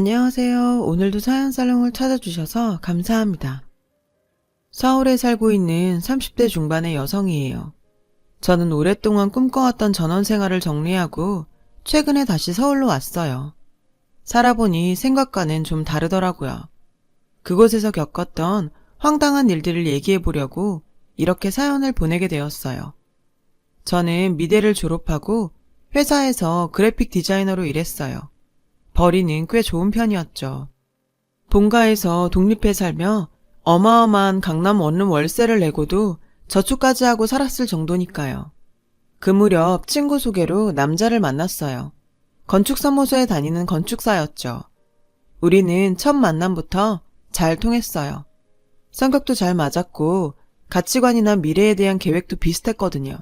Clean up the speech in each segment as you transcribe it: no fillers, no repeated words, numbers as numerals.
안녕하세요. 오늘도 사연살롱을 찾아주셔서 감사합니다. 서울에 살고 있는 30대 중반의 여성이에요. 저는 오랫동안 꿈꿔왔던 전원 생활을 정리하고 최근에 다시 서울로 왔어요. 살아보니 생각과는 좀 다르더라고요. 그곳에서 겪었던 황당한 일들을 얘기해보려고 이렇게 사연을 보내게 되었어요. 저는 미대를 졸업하고 회사에서 그래픽 디자이너로 일했어요. 벌이는 꽤 좋은 편이었죠. 본가에서 독립해 살며 어마어마한 강남 원룸 월세를 내고도 저축까지 하고 살았을 정도니까요. 그 무렵 친구 소개로 남자를 만났어요. 건축사무소에 다니는 건축사였죠. 우리는 첫 만남부터 잘 통했어요. 성격도 잘 맞았고 가치관이나 미래에 대한 계획도 비슷했거든요.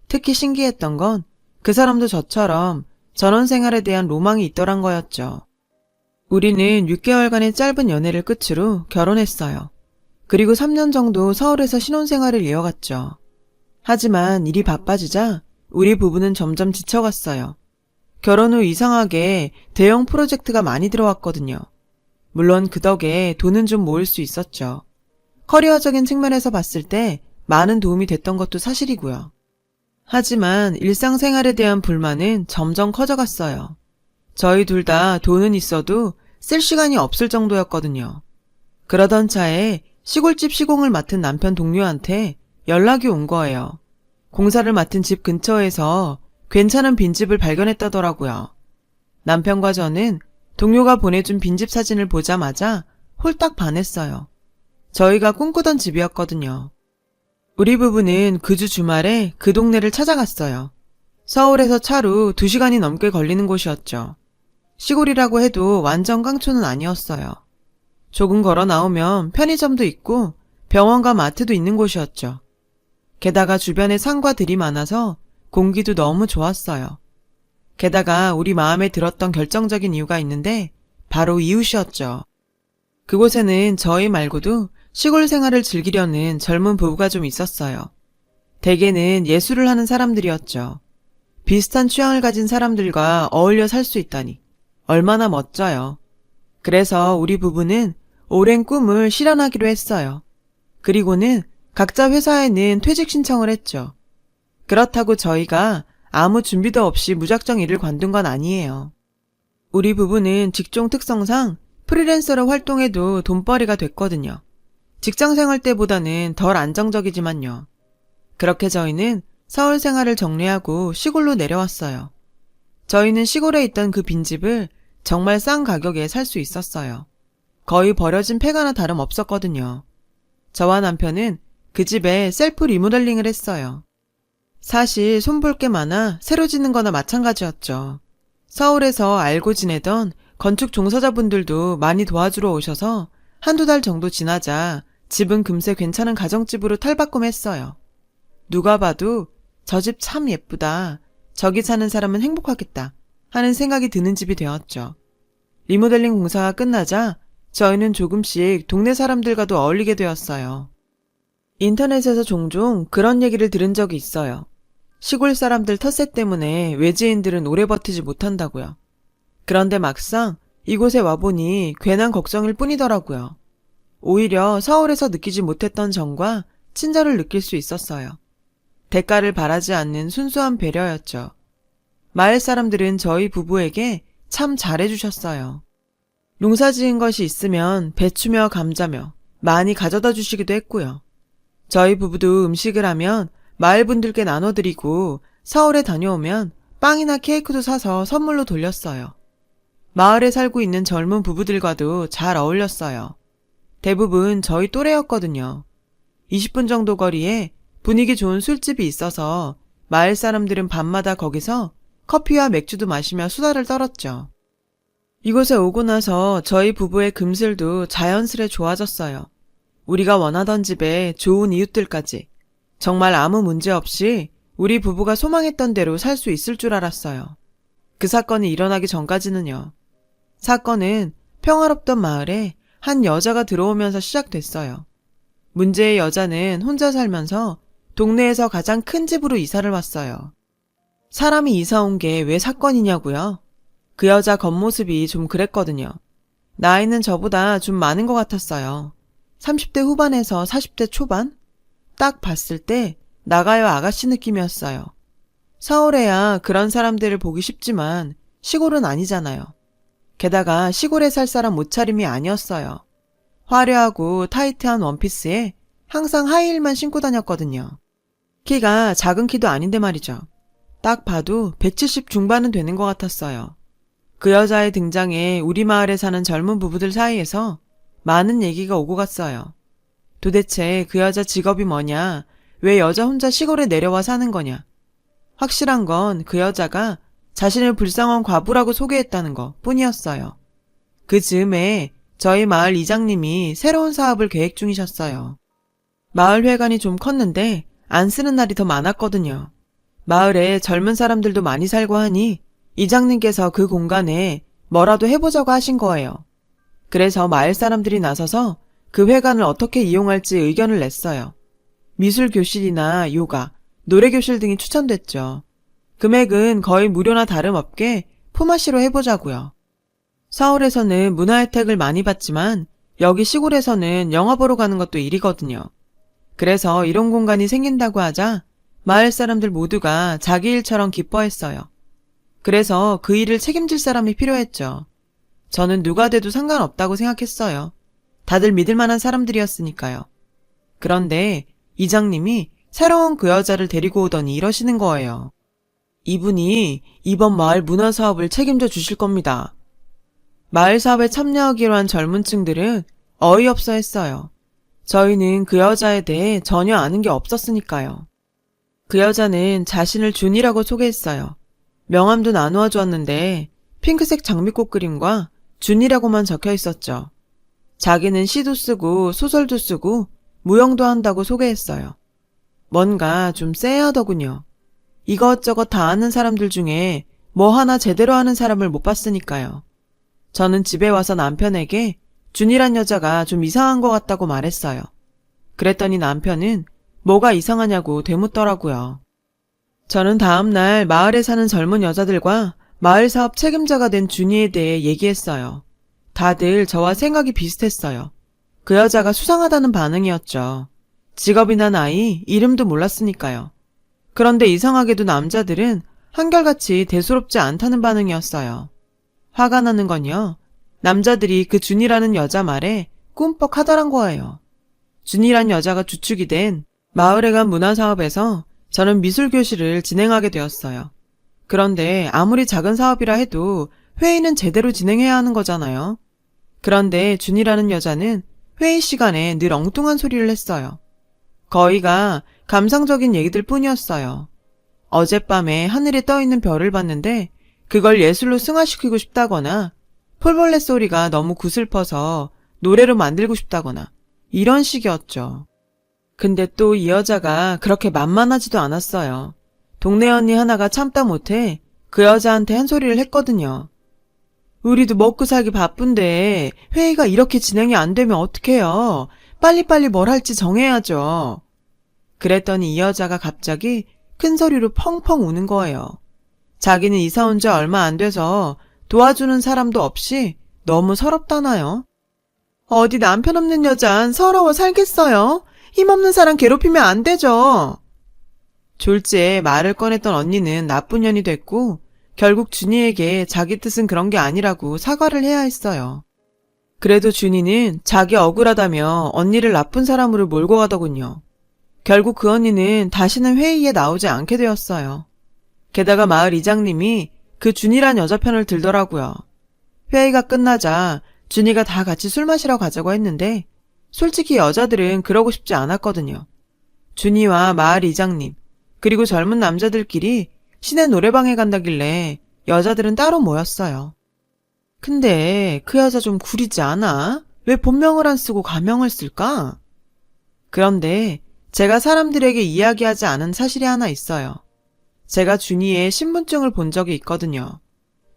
특히 신기했던 건 그 사람도 저처럼 전원생활에 대한 로망이 있더란 거였죠. 우리는 6개월간의 짧은 연애를 끝으로 결혼했어요. 그리고 3년 정도 서울에서 신혼생활을 이어갔죠. 하지만 일이 바빠지자 우리 부부는 점점 지쳐갔어요. 결혼 후 이상하게 대형 프로젝트가 많이 들어왔거든요. 물론 그 덕에 돈은 좀 모을 수 있었죠. 커리어적인 측면에서 봤을 때 많은 도움이 됐던 것도 사실이고요. 하지만 일상생활에 대한 불만은 점점 커져갔어요. 저희 둘 다 돈은 있어도 쓸 시간이 없을 정도였거든요. 그러던 차에 시골집 시공을 맡은 남편 동료한테 연락이 온 거예요. 공사를 맡은 집 근처에서 괜찮은 빈집을 발견했다더라고요. 남편과 저는 동료가 보내준 빈집 사진을 보자마자 홀딱 반했어요. 저희가 꿈꾸던 집이었거든요. 우리 부부는 그 주 주말에 그 동네를 찾아갔어요. 서울에서 차로 2시간이 넘게 걸리는 곳이었죠. 시골이라고 해도 완전 깡초는 아니었어요. 조금 걸어 나오면 편의점도 있고 병원과 마트도 있는 곳이었죠. 게다가 주변에 산과 들이 많아서 공기도 너무 좋았어요. 게다가 우리 마음에 들었던 결정적인 이유가 있는데 바로 이웃이었죠. 그곳에는 저희 말고도 시골 생활을 즐기려는 젊은 부부가 좀 있었어요. 대개는 예술을 하는 사람들이었죠. 비슷한 취향을 가진 사람들과 어울려 살 수 있다니 얼마나 멋져요. 그래서 우리 부부는 오랜 꿈을 실현하기로 했어요. 그리고는 각자 회사에는 퇴직 신청을 했죠. 그렇다고 저희가 아무 준비도 없이 무작정 일을 관둔 건 아니에요. 우리 부부는 직종 특성상 프리랜서로 활동해도 돈벌이가 됐거든요. 직장 생활 때보다는 덜 안정적이지만요. 그렇게 저희는 서울 생활을 정리하고 시골로 내려왔어요. 저희는 시골에 있던 그 빈집을 정말 싼 가격에 살 수 있었어요. 거의 버려진 폐가나 다름없었거든요. 저와 남편은 그 집에 셀프 리모델링을 했어요. 사실 손볼 게 많아 새로 짓는 거나 마찬가지였죠. 서울에서 알고 지내던 건축 종사자분들도 많이 도와주러 오셔서 한두 달 정도 지나자 집은 금세 괜찮은 가정집으로 탈바꿈했어요. 누가 봐도 저 집 참 예쁘다. 저기 사는 사람은 행복하겠다. 하는 생각이 드는 집이 되었죠. 리모델링 공사가 끝나자 저희는 조금씩 동네 사람들과도 어울리게 되었어요. 인터넷에서 종종 그런 얘기를 들은 적이 있어요. 시골 사람들 텃세 때문에 외지인들은 오래 버티지 못한다고요. 그런데 막상 이곳에 와보니 괜한 걱정일 뿐이더라고요. 오히려 서울에서 느끼지 못했던 정과 친절을 느낄 수 있었어요. 대가를 바라지 않는 순수한 배려였죠. 마을 사람들은 저희 부부에게 참 잘해주셨어요. 농사 지은 것이 있으면 배추며 감자며 많이 가져다 주시기도 했고요. 저희 부부도 음식을 하면 마을 분들께 나눠드리고 서울에 다녀오면 빵이나 케이크도 사서 선물로 돌렸어요. 마을에 살고 있는 젊은 부부들과도 잘 어울렸어요. 대부분 저희 또래였거든요. 20분 정도 거리에 분위기 좋은 술집이 있어서 마을 사람들은 밤마다 거기서 커피와 맥주도 마시며 수다를 떨었죠. 이곳에 오고 나서 저희 부부의 금슬도 자연스레 좋아졌어요. 우리가 원하던 집에 좋은 이웃들까지. 정말 아무 문제 없이 우리 부부가 소망했던 대로 살 수 있을 줄 알았어요. 그 사건이 일어나기 전까지는요. 사건은 평화롭던 마을에 한 여자가 들어오면서 시작됐어요. 문제의 여자는 혼자 살면서 동네에서 가장 큰 집으로 이사를 왔어요. 사람이 이사 온 게 왜 사건이냐고요? 그 여자 겉모습이 좀 그랬거든요. 나이는 저보다 좀 많은 것 같았어요. 30대 후반에서 40대 초반? 딱 봤을 때 나가요 아가씨 느낌이었어요. 서울에야 그런 사람들을 보기 쉽지만 시골은 아니잖아요. 게다가 시골에 살 사람 옷차림이 아니었어요. 화려하고 타이트한 원피스에 항상 하이힐만 신고 다녔거든요. 키가 작은 키도 아닌데 말이죠. 딱 봐도 170 중반은 되는 것 같았어요. 그 여자의 등장에 우리 마을에 사는 젊은 부부들 사이에서 많은 얘기가 오고 갔어요. 도대체 그 여자 직업이 뭐냐? 왜 여자 혼자 시골에 내려와 사는 거냐? 확실한 건 그 여자가 자신을 불쌍한 과부라고 소개했다는 것 뿐이었어요. 그 즈음에 저희 마을 이장님이 새로운 사업을 계획 중이셨어요. 마을 회관이 좀 컸는데 안 쓰는 날이 더 많았거든요. 마을에 젊은 사람들도 많이 살고 하니 이장님께서 그 공간에 뭐라도 해보자고 하신 거예요. 그래서 마을 사람들이 나서서 그 회관을 어떻게 이용할지 의견을 냈어요. 미술 교실이나 요가, 노래 교실 등이 추천됐죠. 금액은 거의 무료나 다름없게 품앗이로 해보자고요. 서울에서는 문화 혜택을 많이 받지만 여기 시골에서는 영화 보러 가는 것도 일이거든요. 그래서 이런 공간이 생긴다고 하자 마을 사람들 모두가 자기 일처럼 기뻐했어요. 그래서 그 일을 책임질 사람이 필요했죠. 저는 누가 돼도 상관없다고 생각했어요. 다들 믿을 만한 사람들이었으니까요. 그런데 이장님이 새로운 그 여자를 데리고 오더니 이러시는 거예요. 이분이 이번 마을 문화 사업을 책임져 주실 겁니다. 마을 사업에 참여하기로 한 젊은 층들은 어이없어 했어요. 저희는 그 여자에 대해 전혀 아는 게 없었으니까요. 그 여자는 자신을 준이라고 소개했어요. 명함도 나누어 주었는데 핑크색 장미꽃 그림과 준이라고만 적혀 있었죠. 자기는 시도 쓰고 소설도 쓰고 무용도 한다고 소개했어요. 뭔가 좀 쎄하더군요. 이것저것 다 아는 사람들 중에 뭐 하나 제대로 하는 사람을 못 봤으니까요. 저는 집에 와서 남편에게 준이란 여자가 좀 이상한 것 같다고 말했어요. 그랬더니 남편은 뭐가 이상하냐고 되묻더라고요. 저는 다음날 마을에 사는 젊은 여자들과 마을 사업 책임자가 된 준이에 대해 얘기했어요. 다들 저와 생각이 비슷했어요. 그 여자가 수상하다는 반응이었죠. 직업이나 나이, 이름도 몰랐으니까요. 그런데 이상하게도 남자들은 한결같이 대수롭지 않다는 반응이었어요. 화가 나는 건요. 남자들이 그 준이라는 여자 말에 꿈뻑하더란 거예요. 준이란 여자가 주축이 된 마을회관 문화사업에서 저는 미술교실을 진행하게 되었어요. 그런데 아무리 작은 사업이라 해도 회의는 제대로 진행해야 하는 거잖아요. 그런데 준이라는 여자는 회의 시간에 늘 엉뚱한 소리를 했어요. 거의가 감상적인 얘기들 뿐이었어요. 어젯밤에 하늘에 떠있는 별을 봤는데 그걸 예술로 승화시키고 싶다거나 폴벌레 소리가 너무 구슬퍼서 노래로 만들고 싶다거나 이런 식이었죠. 근데 또 이 여자가 그렇게 만만하지도 않았어요. 동네 언니 하나가 참다 못해 그 여자한테 한 소리를 했거든요. 우리도 먹고 살기 바쁜데 회의가 이렇게 진행이 안 되면 어떡해요. 빨리빨리 뭘 할지 정해야죠. 그랬더니 이 여자가 갑자기 큰 소리로 펑펑 우는 거예요. 자기는 이사 온 지 얼마 안 돼서 도와주는 사람도 없이 너무 서럽다나요? 어디 남편 없는 여잔 서러워 살겠어요? 힘없는 사람 괴롭히면 안 되죠. 졸지에 말을 꺼냈던 언니는 나쁜 년이 됐고 결국 준이에게 자기 뜻은 그런 게 아니라고 사과를 해야 했어요. 그래도 준이는 자기 억울하다며 언니를 나쁜 사람으로 몰고 가더군요. 결국 그 언니는 다시는 회의에 나오지 않게 되었어요. 게다가 마을 이장님이 그 준이란 여자 편을 들더라고요. 회의가 끝나자 준이가 다 같이 술 마시러 가자고 했는데 솔직히 여자들은 그러고 싶지 않았거든요. 준이와 마을 이장님 그리고 젊은 남자들끼리 시내 노래방에 간다길래 여자들은 따로 모였어요. 근데 그 여자 좀 구리지 않아? 왜 본명을 안 쓰고 가명을 쓸까? 그런데 제가 사람들에게 이야기하지 않은 사실이 하나 있어요. 제가 준이의 신분증을 본 적이 있거든요.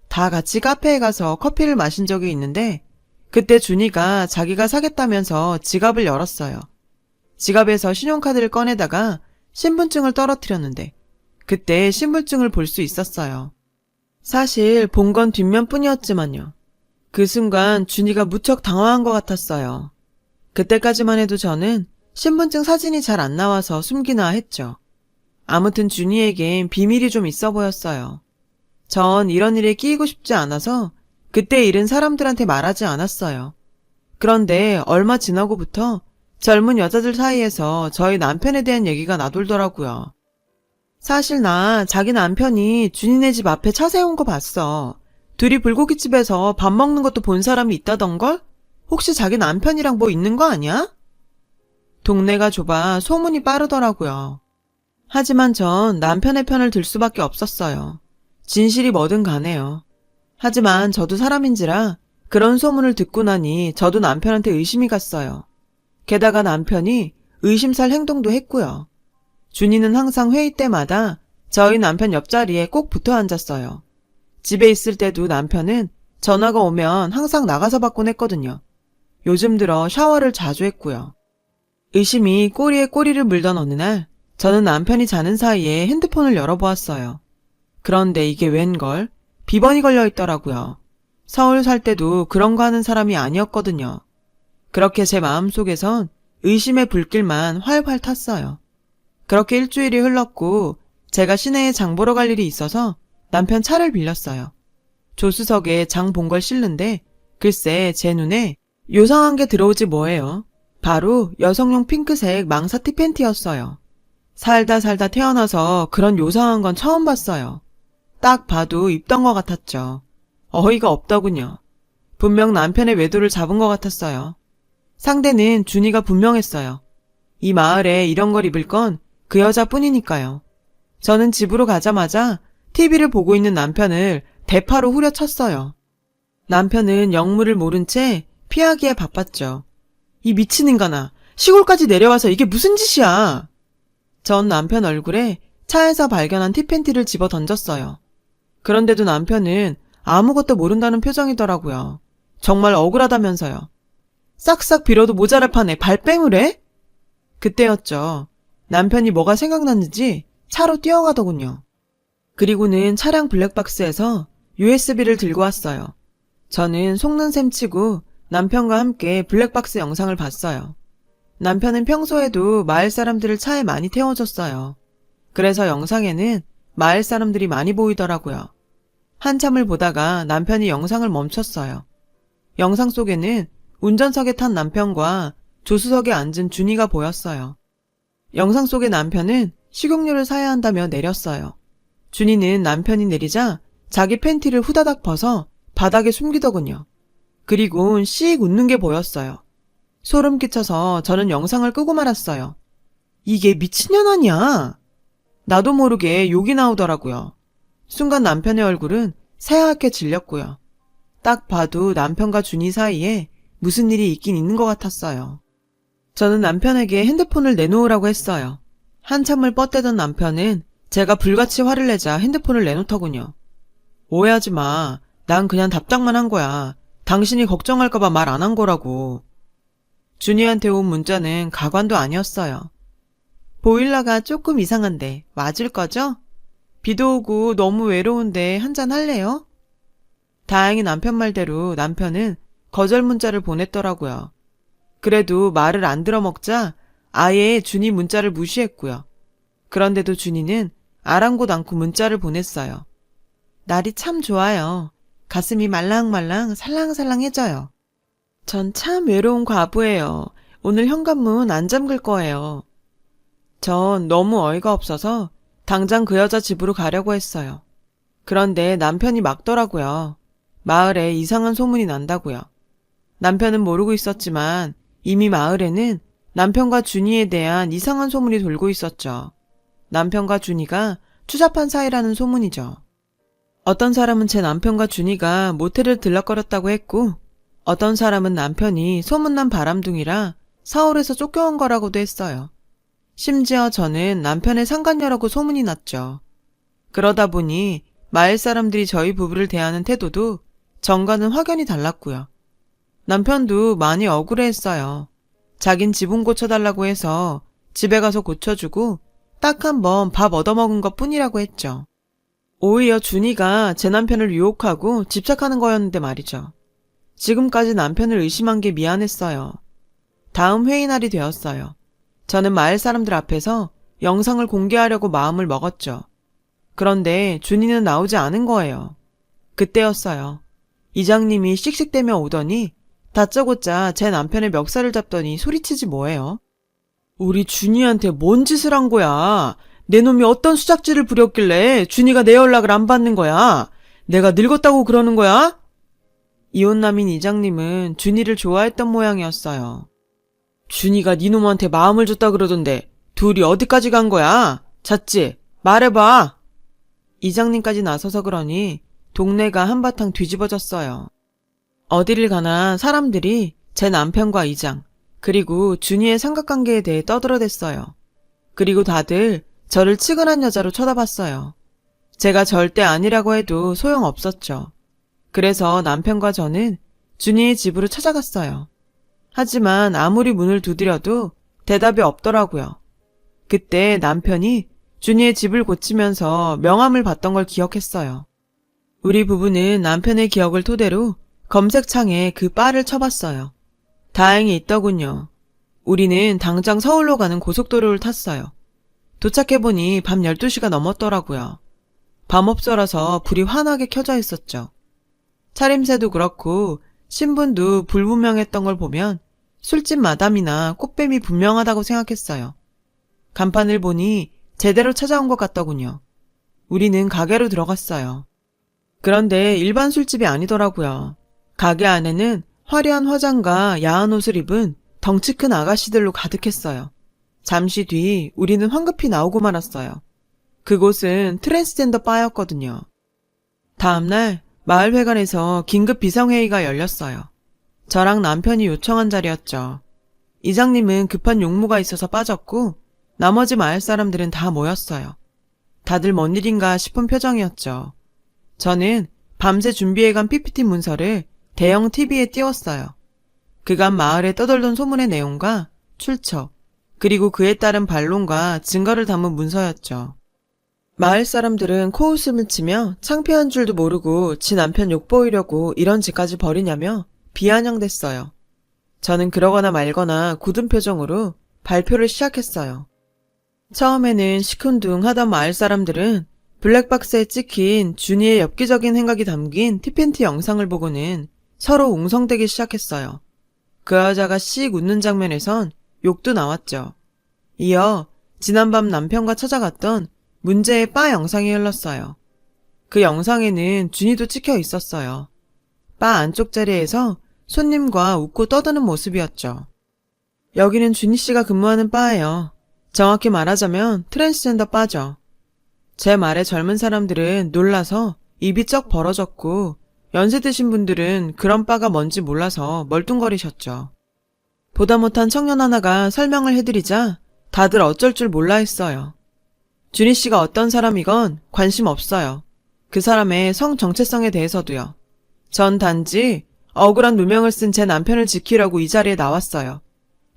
다 같이 카페에 가서 커피를 마신 적이 있는데 그때 준이가 자기가 사겠다면서 지갑을 열었어요. 지갑에서 신용카드를 꺼내다가 신분증을 떨어뜨렸는데 그때 신분증을 볼 수 있었어요. 사실 본 건 뒷면뿐이었지만요. 그 순간 준이가 무척 당황한 것 같았어요. 그때까지만 해도 저는 신분증 사진이 잘 안 나와서 숨기나 했죠. 아무튼 준이에겐 비밀이 좀 있어 보였어요. 전 이런 일에 끼이고 싶지 않아서 그때 일은 사람들한테 말하지 않았어요. 그런데 얼마 지나고부터 젊은 여자들 사이에서 저희 남편에 대한 얘기가 나돌더라고요. 사실 나 자기 남편이 준이네 집 앞에 차 세운 거 봤어. 둘이 불고기집에서 밥 먹는 것도 본 사람이 있다던걸? 혹시 자기 남편이랑 뭐 있는 거 아니야? 동네가 좁아 소문이 빠르더라고요. 하지만 전 남편의 편을 들 수밖에 없었어요. 진실이 뭐든 간에요. 하지만 저도 사람인지라 그런 소문을 듣고 나니 저도 남편한테 의심이 갔어요. 게다가 남편이 의심살 행동도 했고요. 준이는 항상 회의 때마다 저희 남편 옆자리에 꼭 붙어 앉았어요. 집에 있을 때도 남편은 전화가 오면 항상 나가서 받곤 했거든요. 요즘 들어 샤워를 자주 했고요. 의심이 꼬리에 꼬리를 물던 어느 날 저는 남편이 자는 사이에 핸드폰을 열어보았어요. 그런데 이게 웬걸? 비번이 걸려 있더라고요. 서울 살 때도 그런 거 하는 사람이 아니었거든요. 그렇게 제 마음속에선 의심의 불길만 활활 탔어요. 그렇게 일주일이 흘렀고 제가 시내에 장 보러 갈 일이 있어서 남편 차를 빌렸어요. 조수석에 장 본 걸 싣는데 글쎄 제 눈에 요상한 게 들어오지 뭐예요. 바로 여성용 핑크색 망사티 팬티였어요. 살다 태어나서 그런 요상한 건 처음 봤어요. 딱 봐도 입던 것 같았죠. 어이가 없더군요. 분명 남편의 외도를 잡은 것 같았어요. 상대는 준이가 분명했어요. 이 마을에 이런 걸 입을 건 그 여자뿐이니까요. 저는 집으로 가자마자 TV를 보고 있는 남편을 대파로 후려쳤어요. 남편은 영문을 모른 채 피하기에 바빴죠. 이 미친 인간아, 시골까지 내려와서 이게 무슨 짓이야? 전 남편 얼굴에 차에서 발견한 티팬티를 집어 던졌어요. 그런데도 남편은 아무것도 모른다는 표정이더라고요. 정말 억울하다면서요. 싹싹 빌어도 모자랄 판에 발뺌을 해? 그때였죠. 남편이 뭐가 생각났는지 차로 뛰어가더군요. 그리고는 차량 블랙박스에서 USB를 들고 왔어요. 저는 속는 셈 치고 남편과 함께 블랙박스 영상을 봤어요. 남편은 평소에도 마을 사람들을 차에 많이 태워줬어요. 그래서 영상에는 마을 사람들이 많이 보이더라고요. 한참을 보다가 남편이 영상을 멈췄어요. 영상 속에는 운전석에 탄 남편과 조수석에 앉은 준이가 보였어요. 영상 속의 남편은 식용유를 사야 한다며 내렸어요. 준이는 남편이 내리자 자기 팬티를 후다닥 벗어 바닥에 숨기더군요. 그리고 씩 웃는 게 보였어요. 소름 끼쳐서 저는 영상을 끄고 말았어요. 이게 미친년 아니야? 나도 모르게 욕이 나오더라고요. 순간 남편의 얼굴은 새하얗게 질렸고요. 딱 봐도 남편과 준이 사이에 무슨 일이 있긴 있는 것 같았어요. 저는 남편에게 핸드폰을 내놓으라고 했어요. 한참을 뻗대던 남편은 제가 불같이 화를 내자 핸드폰을 내놓더군요. 오해하지 마. 난 그냥 답장만 한 거야. 당신이 걱정할까봐 말 안 한 거라고. 준이한테 온 문자는 가관도 아니었어요. 보일러가 조금 이상한데 맞을 거죠? 비도 오고 너무 외로운데 한잔 할래요? 다행히 남편 말대로 남편은 거절 문자를 보냈더라고요. 그래도 말을 안 들어먹자 아예 준이 문자를 무시했고요. 그런데도 준이는 아랑곳 않고 문자를 보냈어요. 날이 참 좋아요. 가슴이 말랑말랑 살랑살랑해져요. 전 참 외로운 과부예요. 오늘 현관문 안 잠글 거예요. 전 너무 어이가 없어서 당장 그 여자 집으로 가려고 했어요. 그런데 남편이 막더라고요. 마을에 이상한 소문이 난다고요. 남편은 모르고 있었지만 이미 마을에는 남편과 준이에 대한 이상한 소문이 돌고 있었죠. 남편과 준이가 추잡한 사이라는 소문이죠. 어떤 사람은 제 남편과 준이가 모텔을 들락거렸다고 했고 어떤 사람은 남편이 소문난 바람둥이라 서울에서 쫓겨온 거라고도 했어요. 심지어 저는 남편의 상간녀라고 소문이 났죠. 그러다 보니 마을 사람들이 저희 부부를 대하는 태도도 전과는 확연히 달랐고요. 남편도 많이 억울해했어요. 자긴 지붕 고쳐달라고 해서 집에 가서 고쳐주고 딱 한 번 밥 얻어먹은 것 뿐이라고 했죠. 오히려 준이가 제 남편을 유혹하고 집착하는 거였는데 말이죠. 지금까지 남편을 의심한 게 미안했어요. 다음 회의 날이 되었어요. 저는 마을 사람들 앞에서 영상을 공개하려고 마음을 먹었죠. 그런데 준이는 나오지 않은 거예요. 그때였어요. 이장님이 씩씩대며 오더니 다짜고짜 제 남편의 멱살을 잡더니 소리치지 뭐예요? 우리 준이한테 뭔 짓을 한 거야? 내 놈이 어떤 수작질을 부렸길래 준이가 내 연락을 안 받는 거야? 내가 늙었다고 그러는 거야? 이혼남인 이장님은 준이를 좋아했던 모양이었어요. 준이가 네 놈한테 마음을 줬다 그러던데 둘이 어디까지 간 거야? 잤지? 말해봐. 이장님까지 나서서 그러니 동네가 한바탕 뒤집어졌어요. 어디를 가나 사람들이 제 남편과 이장, 그리고 준이의 삼각관계에 대해 떠들어댔어요. 그리고 다들 저를 치근한 여자로 쳐다봤어요. 제가 절대 아니라고 해도 소용없었죠. 그래서 남편과 저는 준이의 집으로 찾아갔어요. 하지만 아무리 문을 두드려도 대답이 없더라고요. 그때 남편이 준이의 집을 고치면서 명함을 봤던 걸 기억했어요. 우리 부부는 남편의 기억을 토대로 검색창에 그 바를 쳐봤어요. 다행히 있더군요. 우리는 당장 서울로 가는 고속도로를 탔어요. 도착해보니 밤 12시가 넘었더라고요. 밤업소라서 불이 환하게 켜져 있었죠. 차림새도 그렇고 신분도 불분명했던 걸 보면 술집 마담이나 꽃뱀이 분명하다고 생각했어요. 간판을 보니 제대로 찾아온 것 같더군요. 우리는 가게로 들어갔어요. 그런데 일반 술집이 아니더라고요. 가게 안에는 화려한 화장과 야한 옷을 입은 덩치 큰 아가씨들로 가득했어요. 잠시 뒤 우리는 황급히 나오고 말았어요. 그곳은 트랜스젠더 바였거든요. 다음날 마을회관에서 긴급 비상회의가 열렸어요. 저랑 남편이 요청한 자리였죠. 이장님은 급한 용무가 있어서 빠졌고 나머지 마을 사람들은 다 모였어요. 다들 뭔 일인가 싶은 표정이었죠. 저는 밤새 준비해간 PPT 문서를 대형 TV에 띄웠어요. 그간 마을에 떠돌던 소문의 내용과 출처, 그리고 그에 따른 반론과 증거를 담은 문서였죠. 마을 사람들은 코웃음을 치며 창피한 줄도 모르고 지 남편 욕보이려고 이런 짓까지 벌이냐며 비아냥댔어요. 저는 그러거나 말거나 굳은 표정으로 발표를 시작했어요. 처음에는 시큰둥하던 마을 사람들은 블랙박스에 찍힌 준이의 엽기적인 행각이 담긴 티팬티 영상을 보고는 서로 웅성대기 시작했어요. 그 여자가 씩 웃는 장면에선 욕도 나왔죠. 이어 지난밤 남편과 찾아갔던 문제의 바 영상이 흘렀어요. 그 영상에는 준이도 찍혀 있었어요. 바 안쪽 자리에서 손님과 웃고 떠드는 모습이었죠. 여기는 준이 씨가 근무하는 바예요. 정확히 말하자면 트랜스젠더 바죠. 제 말에 젊은 사람들은 놀라서 입이 쩍 벌어졌고 연세 드신 분들은 그런 바가 뭔지 몰라서 멀뚱거리셨죠. 보다 못한 청년 하나가 설명을 해드리자 다들 어쩔 줄 몰라 했어요. 준희 씨가 어떤 사람이건 관심 없어요. 그 사람의 성 정체성에 대해서도요. 전 단지 억울한 누명을 쓴 제 남편을 지키려고 이 자리에 나왔어요.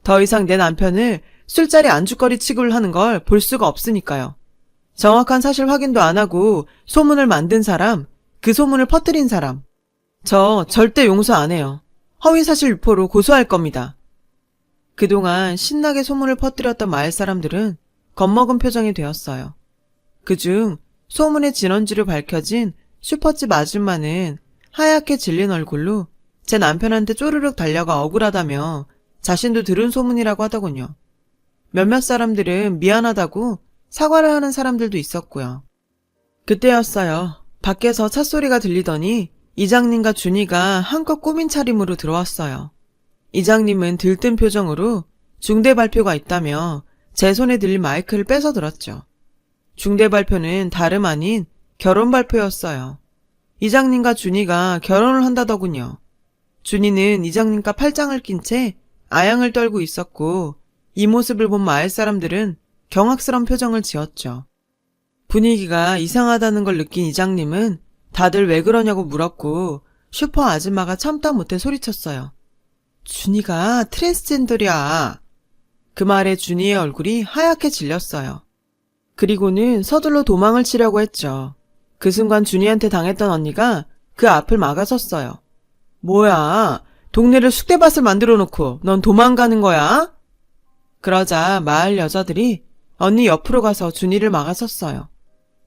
더 이상 내 남편을 술자리 안주거리 취급을 하는 걸 볼 수가 없으니까요. 정확한 사실 확인도 안 하고 소문을 만든 사람, 그 소문을 퍼뜨린 사람. 저 절대 용서 안 해요. 허위사실 유포로 고소할 겁니다. 그동안 신나게 소문을 퍼뜨렸던 마을 사람들은 겁먹은 표정이 되었어요. 그중 소문의 진원지로 밝혀진 슈퍼집 아줌마는 하얗게 질린 얼굴로 제 남편한테 쪼르륵 달려가 억울하다며 자신도 들은 소문이라고 하더군요. 몇몇 사람들은 미안하다고 사과를 하는 사람들도 있었고요. 그때였어요. 밖에서 찻소리가 들리더니 이장님과 준이가 한껏 꾸민 차림으로 들어왔어요. 이장님은 들뜬 표정으로 중대 발표가 있다며 제 손에 들린 마이크를 뺏어 들었죠. 중대 발표는 다름 아닌 결혼 발표였어요. 이장님과 준이가 결혼을 한다더군요. 준이는 이장님과 팔짱을 낀 채 아양을 떨고 있었고 이 모습을 본 마을 사람들은 경악스러운 표정을 지었죠. 분위기가 이상하다는 걸 느낀 이장님은 다들 왜 그러냐고 물었고 슈퍼 아줌마가 참다 못해 소리쳤어요. 준이가 트랜스젠더야. 그 말에 준이의 얼굴이 하얗게 질렸어요. 그리고는 서둘러 도망을 치려고 했죠. 그 순간 준이한테 당했던 언니가 그 앞을 막아섰어요. 뭐야, 동네를 쑥대밭을 만들어 놓고 넌 도망가는 거야? 그러자 마을 여자들이 언니 옆으로 가서 준이를 막아섰어요.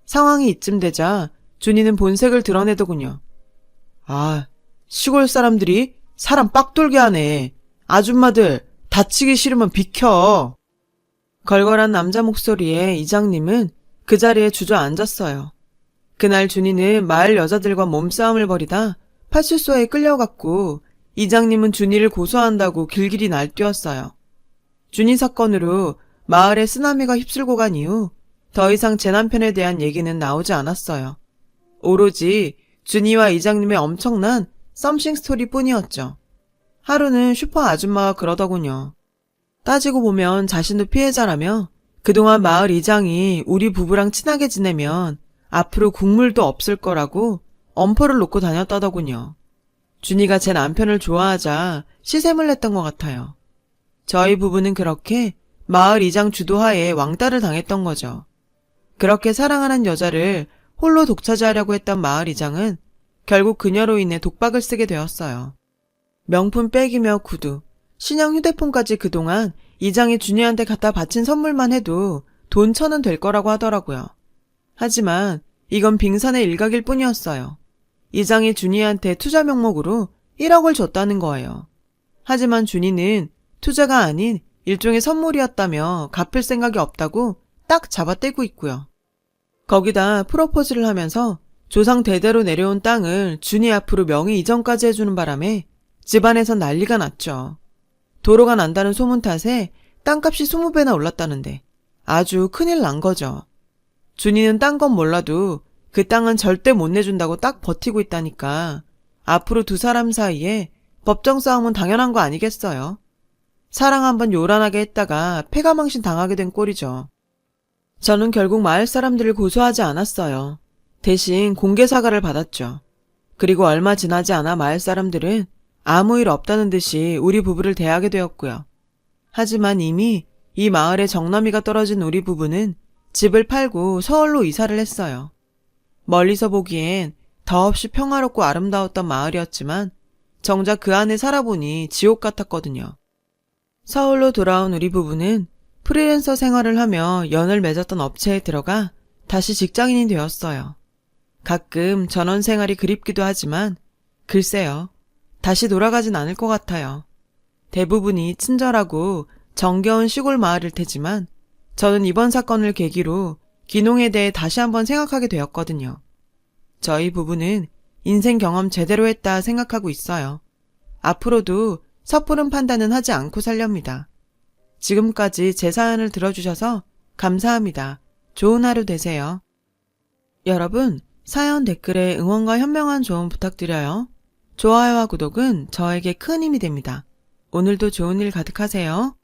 상황이 이쯤 되자 준이는 본색을 드러내더군요. 아, 시골 사람들이 사람 빡돌게 하네. 아줌마들 다치기 싫으면 비켜. 걸걸한 남자 목소리에 이장님은 그 자리에 주저앉았어요. 그날 준이는 마을 여자들과 몸싸움을 벌이다 파출소에 끌려갔고 이장님은 준이를 고소한다고 길길이 날뛰었어요. 준이 사건으로 마을에 쓰나미가 휩쓸고 간 이후 더 이상 제 남편에 대한 얘기는 나오지 않았어요. 오로지 준이와 이장님의 엄청난 썸씽 스토리 뿐이었죠. 하루는 슈퍼 아줌마가 그러더군요. 따지고 보면 자신도 피해자라며 그동안 마을 이장이 우리 부부랑 친하게 지내면 앞으로 국물도 없을 거라고 엄포를 놓고 다녔다더군요. 준이가 제 남편을 좋아하자 시샘을 냈던 것 같아요. 저희 부부는 그렇게 마을 이장 주도하에 왕따를 당했던 거죠. 그렇게 사랑하는 여자를 홀로 독차지하려고 했던 마을 이장은 결국 그녀로 인해 독박을 쓰게 되었어요. 명품 백이며 구두, 신형 휴대폰까지 그동안 이장이 준이한테 갖다 바친 선물만 해도 돈 1,000원 될 거라고 하더라고요. 하지만 이건 빙산의 일각일 뿐이었어요. 이장이 준이한테 투자 명목으로 1억을 줬다는 거예요. 하지만 준이는 투자가 아닌 일종의 선물이었다며 갚을 생각이 없다고 딱 잡아떼고 있고요. 거기다 프로포즈를 하면서 조상 대대로 내려온 땅을 준이 앞으로 명의 이전까지 해주는 바람에 집안에선 난리가 났죠. 도로가 난다는 소문 탓에 땅값이 20배나 올랐다는데 아주 큰일 난 거죠. 준이는 딴 건 몰라도 그 땅은 절대 못 내준다고 딱 버티고 있다니까 앞으로 두 사람 사이에 법정 싸움은 당연한 거 아니겠어요? 사랑 한번 요란하게 했다가 패가망신 당하게 된 꼴이죠. 저는 결국 마을 사람들을 고소하지 않았어요. 대신 공개 사과를 받았죠. 그리고 얼마 지나지 않아 마을 사람들은 아무 일 없다는 듯이 우리 부부를 대하게 되었고요. 하지만 이미 이 마을에 정나미가 떨어진 우리 부부는 집을 팔고 서울로 이사를 했어요. 멀리서 보기엔 더없이 평화롭고 아름다웠던 마을이었지만 정작 그 안에 살아보니 지옥 같았거든요. 서울로 돌아온 우리 부부는 프리랜서 생활을 하며 연을 맺었던 업체에 들어가 다시 직장인이 되었어요. 가끔 전원 생활이 그립기도 하지만 글쎄요. 다시 돌아가진 않을 것 같아요. 대부분이 친절하고 정겨운 시골 마을일 테지만 저는 이번 사건을 계기로 귀농에 대해 다시 한번 생각하게 되었거든요. 저희 부부는 인생 경험 제대로 했다 생각하고 있어요. 앞으로도 섣부른 판단은 하지 않고 살렵니다. 지금까지 제 사연을 들어주셔서 감사합니다. 좋은 하루 되세요. 여러분, 사연 댓글에 응원과 현명한 조언 부탁드려요. 좋아요와 구독은 저에게 큰 힘이 됩니다. 오늘도 좋은 일 가득하세요.